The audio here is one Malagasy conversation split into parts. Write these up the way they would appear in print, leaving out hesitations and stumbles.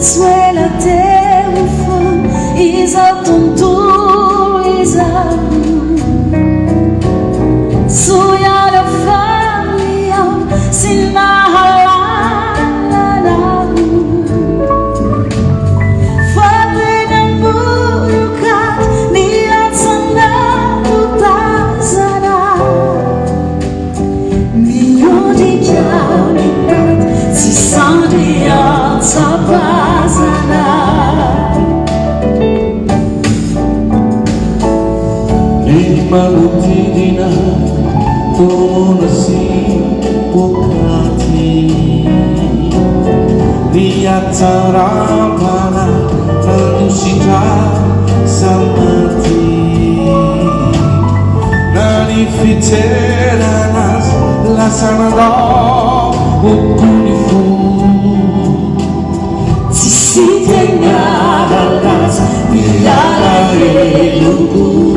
suela telefon iza tontu iza suya la familia sinahala fate dan burukat niat sana utazana mio di chiaritat si sandia sapazana Malutina tonasi pokati lihat cara mana manusia samati nani fiteranas la sanada ukunifu si tengadas milara eluku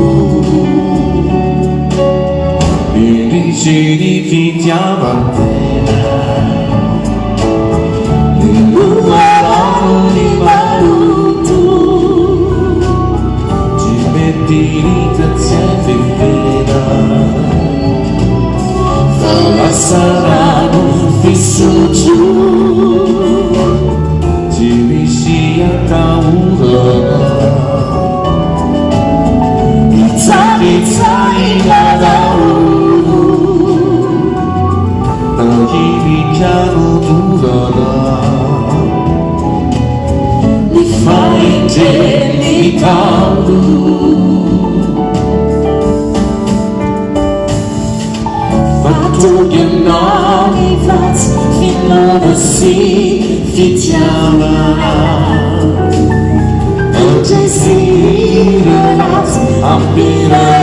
Sini fitiavantena Luarano di malutu Ci metti l'itazione federa Dalla sarano fisso giù Ci riesci a caurana Izza piano durerà mi fai genitalo fatto di nani flats fino da si fitiava oggi si relaz appena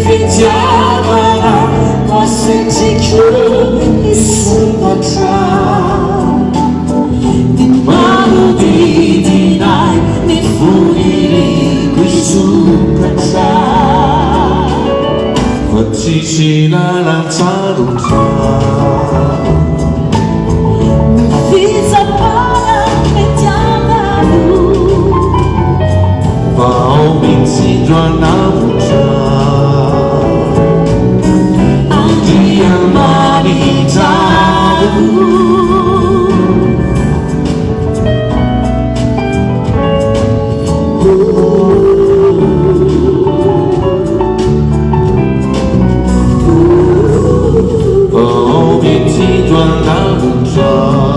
Fitiavana, você te cura e se matar. Di mano di dinai, mi fuori qui su cacciar. Facci la lanzaruta Fisa para mettiamo lui. Va o minzi giornata Andiamanitra avo Oh, venti giornata